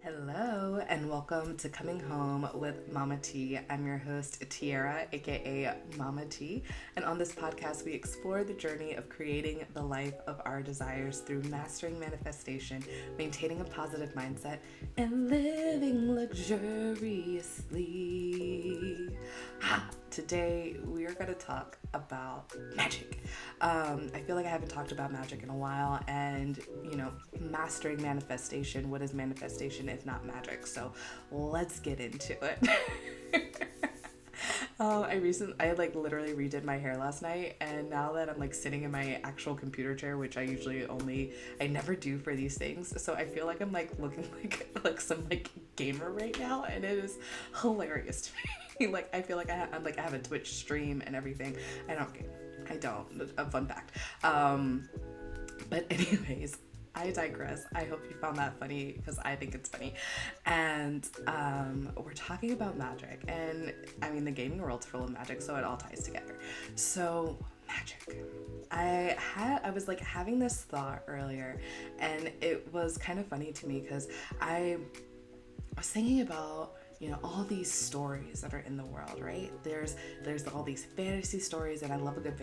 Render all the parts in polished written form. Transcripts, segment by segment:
Hello and welcome to Coming Home with Mama T. I'm your host, Tiara, aka Mama T. And on this podcast, we explore the journey of creating the life of our desires through mastering manifestation, maintaining a positive mindset, and living luxuriously. Today, we are going to talk about magic. I feel like I haven't talked about magic in a while, and mastering manifestation. What is manifestation if not magic? So let's get into it. I literally redid my hair last night, and now that I'm sitting in my actual computer chair, which I never do for these things, so I feel like I'm looking like some gamer right now, and it is hilarious to me. I feel like I have a Twitch stream and everything. I don't. A fun fact. But anyways, I digress. I hope you found that funny because I think it's funny. And we're talking about magic. And I mean, the gaming world's full of magic, so it all ties together. So, magic. I was having this thought earlier, and it was kind of funny to me because I was thinking about all these stories that are in the world, right? There's all these fantasy stories, and I love a good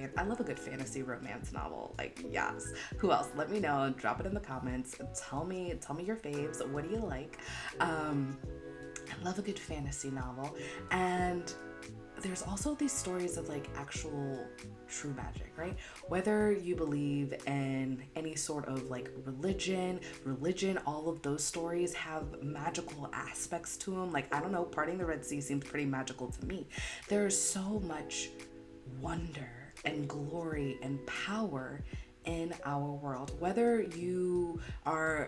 fantasy romance novel. Yes. Who else? Let me know. Drop it in the comments. Tell me your faves. What do you like? I love a good fantasy novel, and there's also these stories of actual true magic, right? Whether you believe in any sort of religion, all of those stories have magical aspects to them. I don't know, parting the Red Sea seems pretty magical to me. There's so much wonder and glory and power in our world, whether you are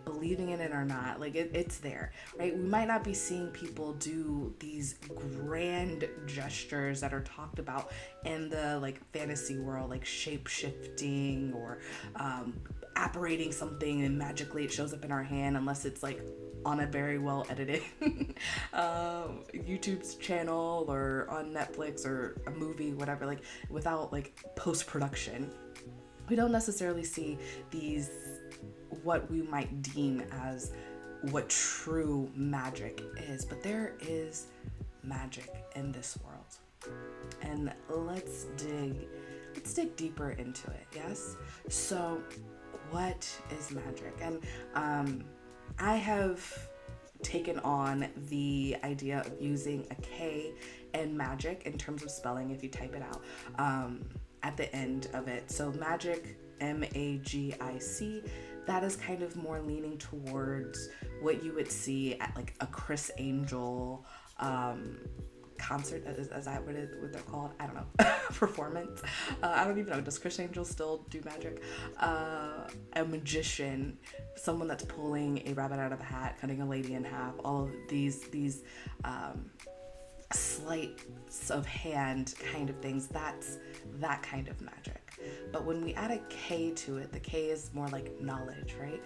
believing in it or not. It's there, right? We might not be seeing people do these grand gestures that are talked about in the fantasy world, shape shifting or apparating something and magically it shows up in our hand, unless it's on a very well edited YouTube's channel or on Netflix or a movie, whatever, without post production. We don't necessarily see these, what we might deem as what true magic is, but there is magic in this world. And let's dig deeper into it, yes? So what is magic? And I have taken on the idea of using a K in magic in terms of spelling if you type it out. At the end of it. So Magic, Magic, that is kind of more leaning towards what you would see at a Chris Angel concert. Is that what they're called? I don't know. Performance. I don't even know. Does Chris Angel still do magic? A magician, someone that's pulling a rabbit out of a hat, cutting a lady in half. All of these sleights of hand kind of things. That's that kind of magic. But when we add a K to it, the K is more like knowledge, right?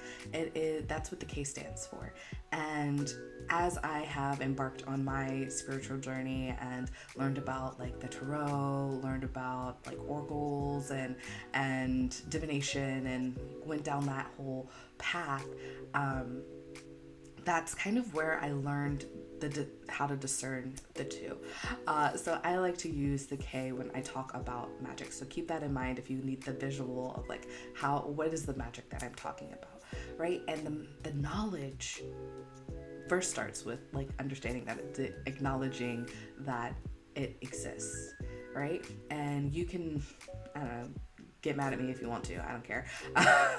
That's what the K stands for. And as I have embarked on my spiritual journey and learned about the tarot, learned about oracles and divination, and went down that whole path, that's kind of where I learned how to discern the two. So I like to use the K when I talk about magic. So keep that in mind if you need the visual of what is the magic that I'm talking about, right? And the knowledge first starts with understanding that acknowledging that it exists, right? And you can, I don't know, get mad at me if you want to. I don't care.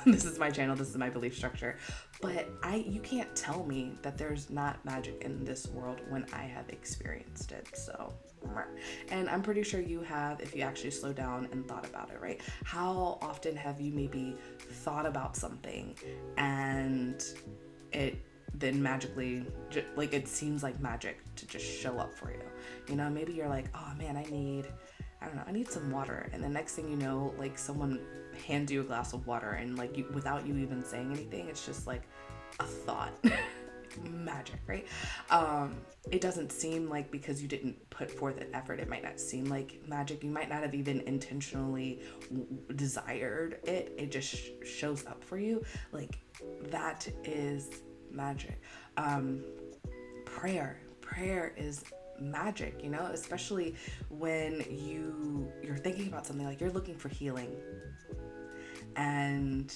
This is my channel. This is my belief structure. But you can't tell me that there's not magic in this world when I have experienced it. So, and I'm pretty sure you have if you actually slow down and thought about it, right? How often have you maybe thought about something and it then magically, it seems like magic to just show up for you? Maybe you're oh man, I need some water, and the next thing you know, someone hands you a glass of water, and without you even saying anything, it's just a thought. Magic, right? It doesn't seem because you didn't put forth an effort, it might not seem like magic. You might not have even intentionally desired it. It just shows up for you. That is magic. Prayer is magic, you know, especially when you're thinking about something, like you're looking for healing. And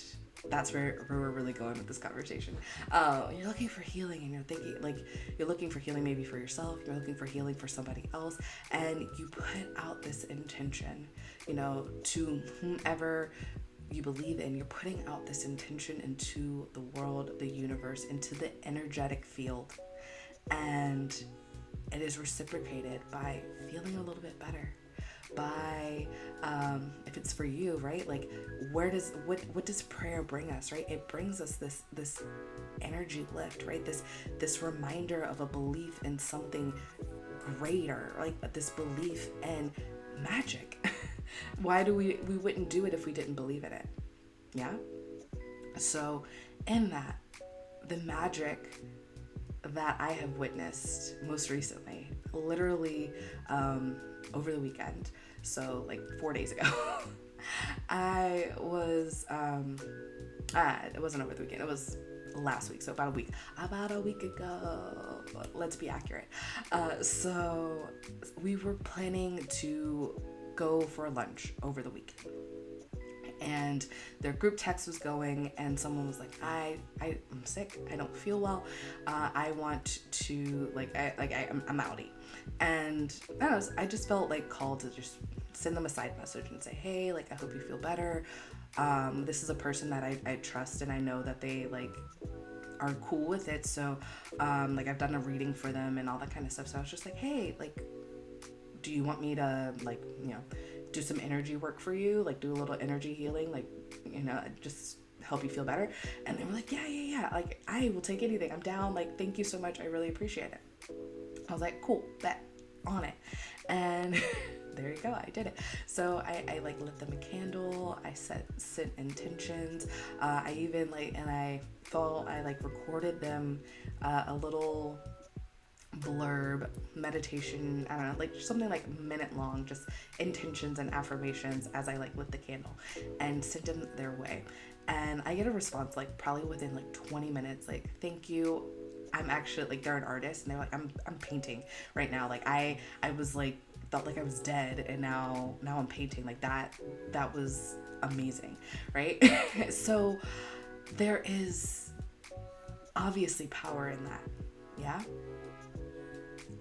that's where we're really going with this conversation. You're looking for healing, and you're thinking, like, you're looking for healing maybe for yourself, you're looking for healing for somebody else, and you put out this intention, you know, to whomever you believe in. You're putting out this intention into the world, the universe, into the energetic field, and it is reciprocated by feeling a little bit better, by if it's for you, right? Like, what does prayer bring us, right? It brings us this energy lift, right? This reminder of a belief in something greater, like this belief in magic. Why do we wouldn't do it if we didn't believe in it? Yeah. So in that, the magic that I have witnessed most recently, literally over the weekend, so like 4 days ago, I was it wasn't over the weekend, it was last week, so about a week ago, let's be accurate. So we were planning to go for lunch over the weekend, and their group text was going, and someone was like, I'm sick, I don't feel well, I want to, I'm outie. And I don't know, I just felt like called to just send them a side message and say, hey, like, I hope you feel better. This is a person that I trust, and I know that they like are cool with it, so like, I've done a reading for them and all that kind of stuff. So I was just like, hey, like, do you want me to, like, you know, do some energy work for you, like do a little energy healing, like, you know, just help you feel better? And they were like, yeah, like, I will take anything, I'm down, like, thank you so much, I really appreciate it. I was like, cool, bet on it. And there you go, I did it. So I like lit them a candle, I set intentions, I even I recorded them a little blurb, meditation, I don't know, like something like a minute long, just intentions and affirmations as I like lit the candle, and sent them their way. And I get a response like probably within like 20 minutes, like, thank you, I'm actually, like, they're an artist, and they're like, I'm painting right now, like I was like, felt like I was dead, and now I'm painting, like that was amazing, right? So there is obviously power in that, yeah,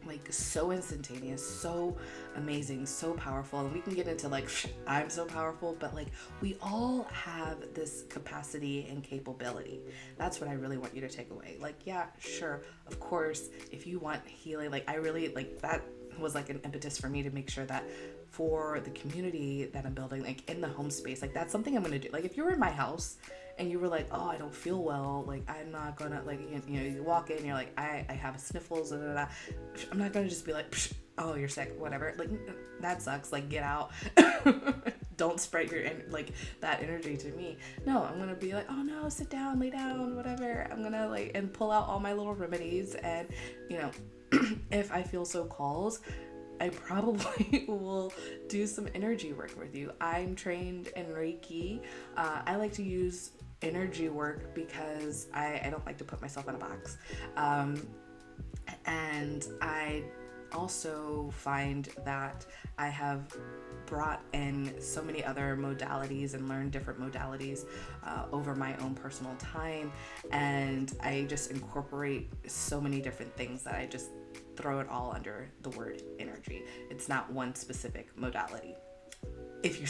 like, so instantaneous, so amazing, so powerful. And we can get into like, I'm so powerful, but like, we all have this capacity and capability. That's what I really want you to take away. Like, yeah, sure, of course, if you want healing, like, I really, like, that was like an impetus for me to make sure that for the community that I'm building, like in the home space, like, that's something I'm gonna do. Like, if you were in my house and you were like, oh, I don't feel well, like, I'm not gonna, like, you know, you walk in, you're like, I have sniffles, I'm not gonna just be like, oh, you're sick, whatever, like, that sucks, like, get out. Don't spread your like that energy to me. No, I'm gonna be like, oh no, sit down, lay down, whatever. I'm gonna like, and pull out all my little remedies, and, you know, if I feel so called, I probably will do some energy work with you. I'm trained in Reiki. I like to use energy work because I don't like to put myself in a box. And I also find that I have brought in so many other modalities and learned different modalities over my own personal time, and I just incorporate so many different things that I just throw it all under the word energy. It's not one specific modality, if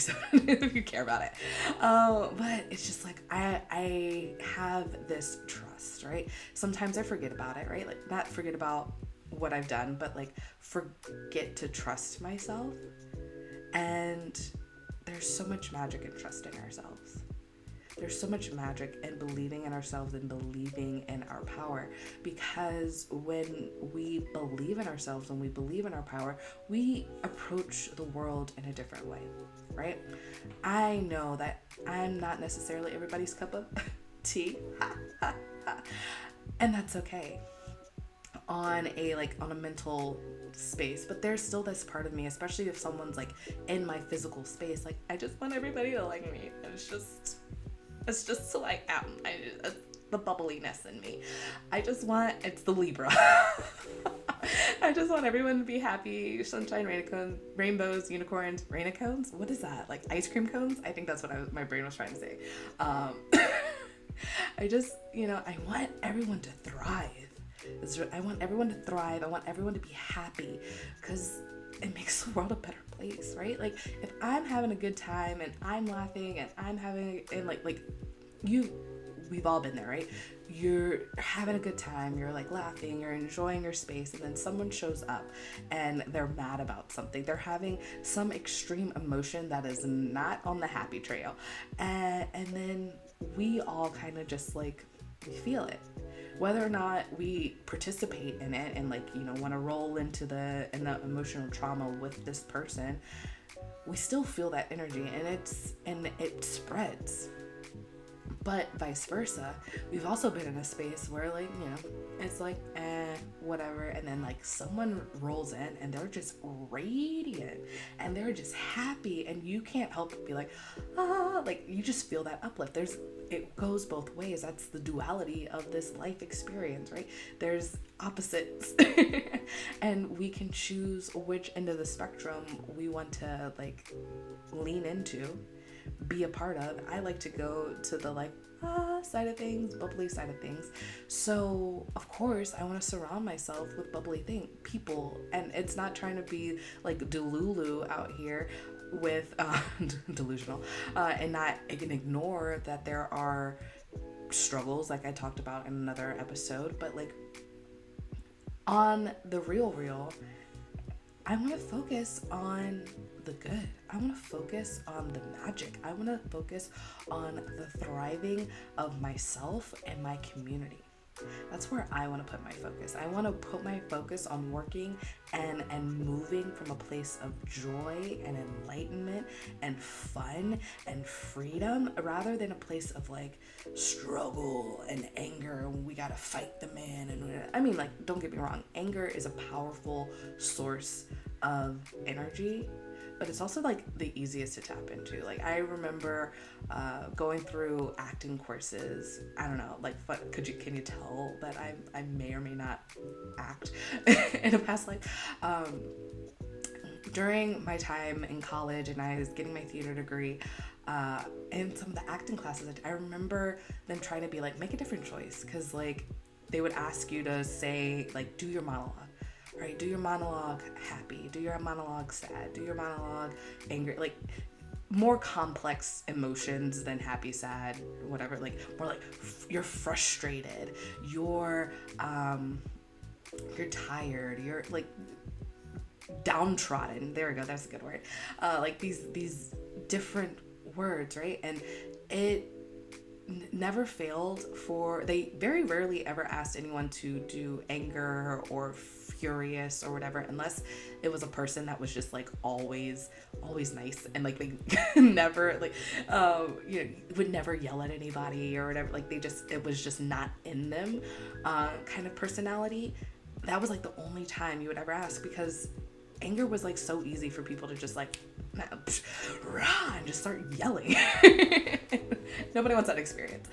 you care about it. But it's just like, I have this trust, right? Sometimes I forget about it, right? Like, not forget about what I've done, but like forget to trust myself. And there's so much magic in trusting ourselves. There's so much magic in believing in ourselves and believing in our power, because when we believe in ourselves, when we believe in our power, we approach the world in a different way, right? I know that I'm not necessarily everybody's cup of tea, and that's okay on a mental space, but there's still this part of me, especially if someone's like in my physical space, like, I just want everybody to like me, and it's just who I am. the bubbliness in me. It's the Libra. I just want everyone to be happy. Sunshine, rainbows, unicorns, rainicones. What is that? Like ice cream cones? I think that's what my brain was trying to say. I just, I want everyone to thrive. I want everyone to thrive. I want everyone to be happy because it makes the world a better place, right? Like if I'm having a good time and I'm laughing and we've all been there, right? You're having a good time, you're like laughing, you're enjoying your space, and then someone shows up and they're mad about something. They're having some extreme emotion that is not on the happy trail. And then we all kind of just we feel it. Whether or not we participate in it and want to roll into the emotional trauma with this person, we still feel that energy and it spreads. But vice versa, we've also been in a space where it's whatever, and then someone rolls in and they're just radiant and they're just happy, and you can't help but be you just feel that uplift. It goes both ways. That's the duality of this life experience, right? There's opposites and we can choose which end of the spectrum we want to lean into, be a part of. I like to go to the side of things, bubbly side of things. So of course I want to surround myself with bubbly people, and it's not trying to be Delulu out here with delusional and not ignore that there are struggles like I talked about in another episode, but on the real, I want to focus on the good. I want to focus on the magic. I want to focus on the thriving of myself and my community. That's where I want to put my focus. I want to put my focus on working and moving from a place of joy and enlightenment and fun and freedom, rather than a place of struggle and anger and we gotta fight the man. And don't get me wrong, anger is a powerful source of energy, but it's also the easiest to tap into. I remember going through acting courses. I don't know, can you tell that I may or may not act in a past life? During my time in college and I was getting my theater degree, in some of the acting classes, I remember them trying to be make a different choice, because they would ask you to say do your monologue. Right, do your monologue happy, do your monologue sad, do your monologue angry, more complex emotions than happy, sad, whatever, more you're frustrated, you're tired, you're downtrodden. There we go, that's a good word. These different words, right? And it never failed they very rarely ever asked anyone to do anger or furious or whatever, unless it was a person that was just always nice and they never would never yell at anybody or whatever. It was just not in them kind of personality. That was the only time you would ever ask, because anger was so easy for people to just rah, and just start yelling. Nobody wants that experience.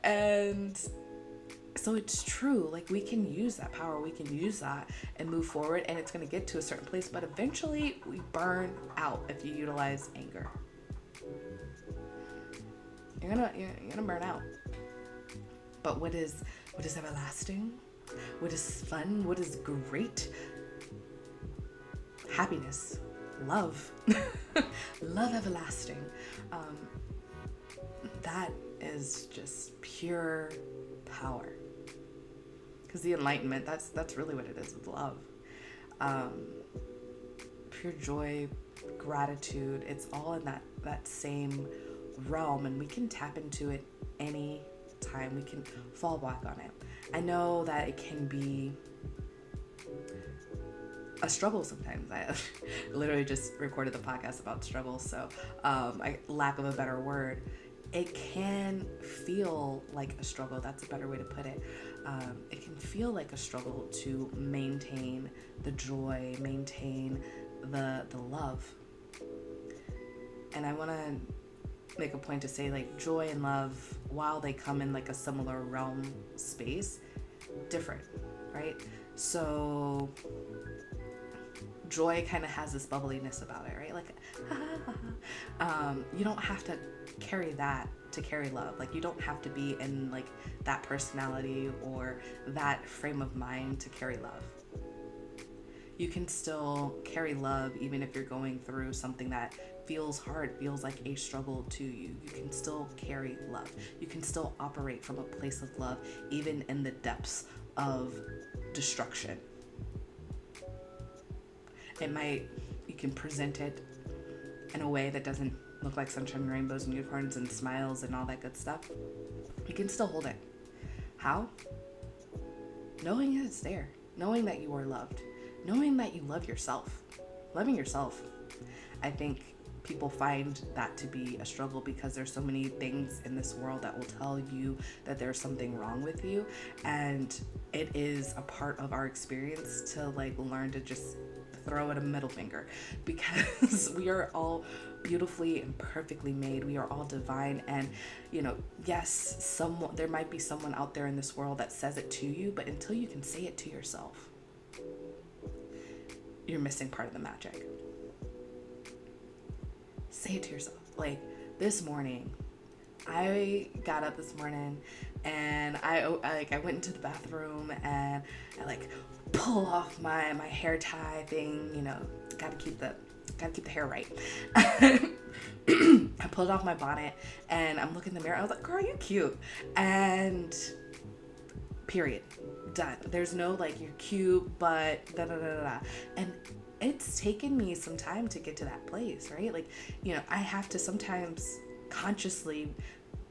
And so it's true, we can use that power, we can use that and move forward, and it's going to get to a certain place, but eventually we burn out if you utilize anger. You're gonna burn out. But what is everlasting? What is fun? What is great? Happiness, love, love everlasting. That is just pure power. Because the enlightenment, that's really what it is with love. Pure joy, gratitude, it's all in that same realm, and we can tap into it any time. We can fall back on it. I know that it can be a struggle sometimes. I literally just recorded the podcast about struggles, so lack of a better word, it can feel like a struggle. That's a better way to put it. It can feel like a struggle to maintain the joy, maintain the love. And I want to make a point to say like joy and love, while they come in like a similar realm space, different, right? So joy kind of has this bubbliness about it, right? Like, you don't have to carry that to carry love. Like, you don't have to be in like that personality or that frame of mind to carry love. You can still carry love even if you're going through something that feels hard, feels like a struggle to you. You can still carry love. You can still operate from a place of love, even in the depths of destruction. You can present it in a way that doesn't look like sunshine and rainbows and unicorns and smiles and all that good stuff. You can still hold it. How? Knowing it's there. Knowing that you are loved. Knowing that you love yourself. Loving yourself. I think people find that to be a struggle because there's so many things in this world that will tell you that there's something wrong with you, and it is a part of our experience to like learn to just throw it a middle finger, because we are all beautifully and perfectly made. We are all divine, and yes, there might be someone out there in this world that says it to you, but until you can say it to yourself, you're missing part of the magic. Say it to yourself. Like, this morning, I got up this morning and I went into the bathroom and I like pull off my hair tie thing, gotta keep the hair right. I pulled off my bonnet and I'm looking in the mirror. I was like, girl, you cute. And period. Done. There's no like, you're cute, but da da da da. And it's taken me some time to get to that place, right? Like, I have to sometimes consciously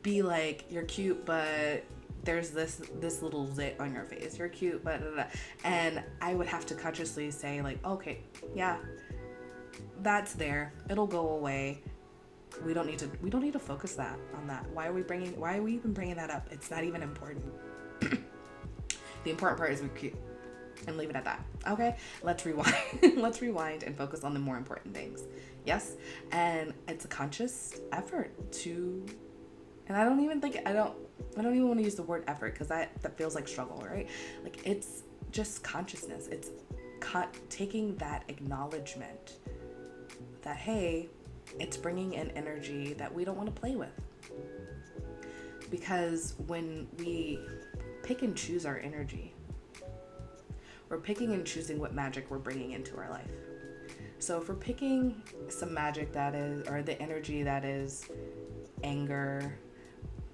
be like, you're cute, but there's this little zit on your face. You're cute, but da, da, da. And I would have to consciously say like, okay, yeah, that's there. It'll go away. We don't need to focus on that. Why are we even bringing that up? It's not even important. The important part is we're cute. And leave it at that. Okay, let's rewind. Let's rewind and focus on the more important things. Yes, and it's a conscious effort to, and I don't even want to use the word effort, because that feels like struggle, right? Like, it's just consciousness. It's taking that acknowledgement that, hey, it's bringing in energy that we don't want to play with. Because when we pick and choose our energy, we're picking and choosing what magic we're bringing into our life. So if we're picking some magic or the energy that is anger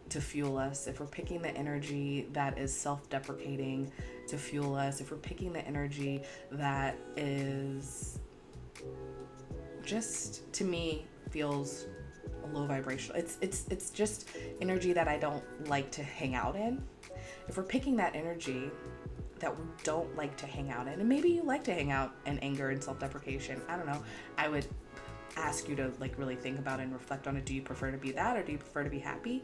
to fuel us, if we're picking the energy that is self-deprecating to fuel us, if we're picking the energy that is just, to me, feels low vibrational, it's just energy that I don't like to hang out in. If we're picking that energy that we don't like to hang out in, and maybe you like to hang out in anger and self-deprecation, I don't know, I would ask you to like really think about it and reflect on it. Do you prefer to be that, or do you prefer to be happy?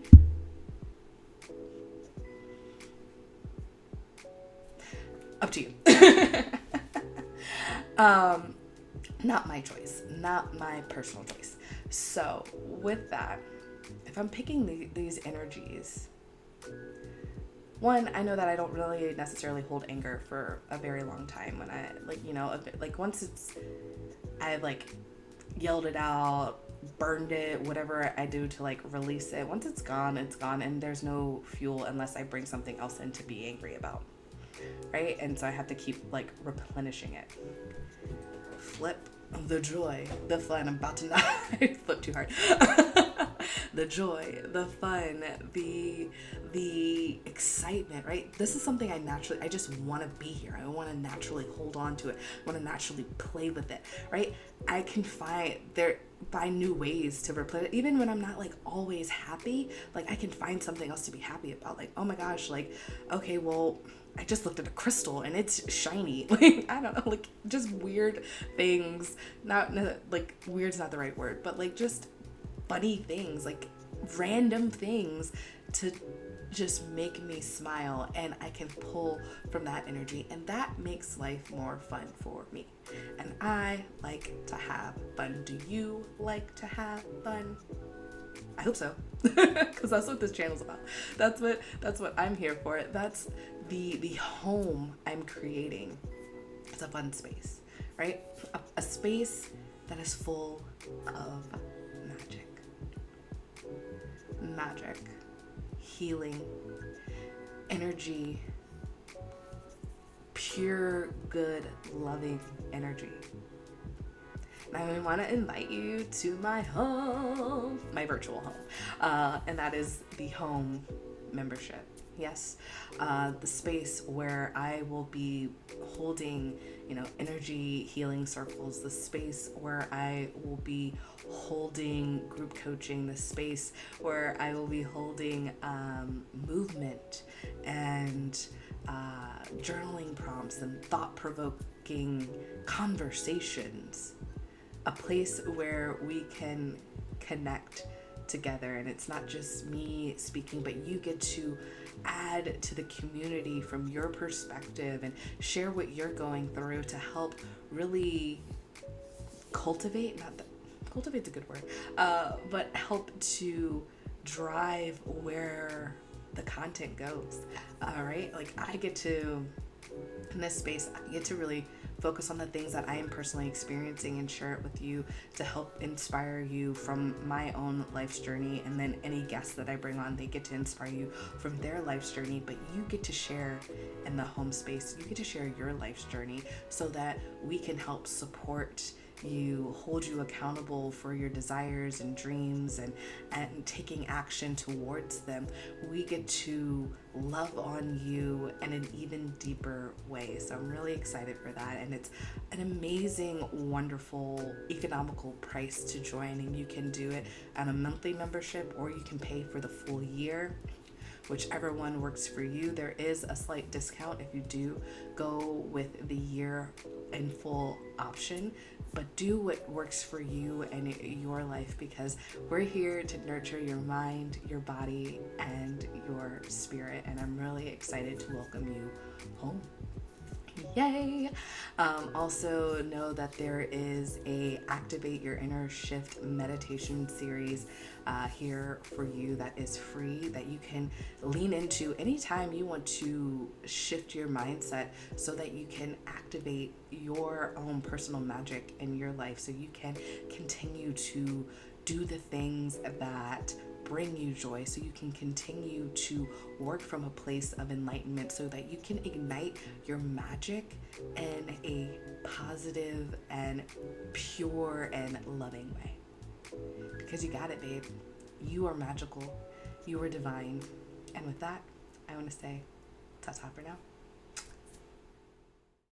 Up to you. Not my choice, not my personal choice. So with that, if I'm picking these energies, one, I know that I don't really necessarily hold anger for a very long time. When I once I've like yelled it out, burned it, whatever I do to like release it. Once it's gone, and there's no fuel unless I bring something else in to be angry about, right? And so I have to keep like replenishing it. Flip the joy, the fun. I'm about to not flip too hard. The joy, the fun, the excitement, right? This is something I just want to be here. I want to naturally hold on to it. I want to naturally play with it, right? I can find new ways to replace it. Even when I'm not like always happy, like I can find something else to be happy about. Like, oh my gosh, like, okay, well, I just looked at a crystal and it's shiny. Like, I don't know, like just weird things. Not like weird's not the right word, but like just funny things, like random things to just make me smile, and I can pull from that energy, and that makes life more fun for me. And I like to have fun. Do you like to have fun? I hope so, because that's what this channel's about. That's what I'm here for. That's the home I'm creating. It's a fun space, right? A space that is full of magic, healing, energy, pure, good, loving energy. And I want to invite you to my home, my virtual home, and that is the home membership. Yes, the space where I will be holding, energy healing circles, the space where I will be holding group coaching, the space where I will be holding movement and journaling prompts and thought-provoking conversations, a place where we can connect together, and it's not just me speaking, but you get to add to the community from your perspective and share what you're going through to help really cultivate's a good word, but help to drive where the content goes. All right, like I get to, in this space, I get to really focus on the things that I am personally experiencing and share it with you to help inspire you from my own life's journey. And then any guests that I bring on, they get to inspire you from their life's journey, but you get to share in the home space. You get to share your life's journey so that we can help support you, hold you accountable for your desires and dreams and taking action towards them. We get to love on you in an even deeper way. So I'm really excited for that. And it's an amazing, wonderful, economical price to join. And you can do it on a monthly membership, or you can pay for the full year. Whichever one works for you. There is a slight discount if you do go with the year in full option, but do what works for you and your life, because we're here to nurture your mind, your body, and your spirit. And I'm really excited to welcome you home. Yay! Also know that there is a Activate Your Inner Shift meditation series here for you that is free, that you can lean into anytime you want to shift your mindset so that you can activate your own personal magic in your life, so you can continue to do the things that bring you joy, so you can continue to work from a place of enlightenment, so that you can ignite your magic in a positive and pure and loving way. Because you got it, babe. You are magical. You are divine. And with that, I want to say ta-ta for now.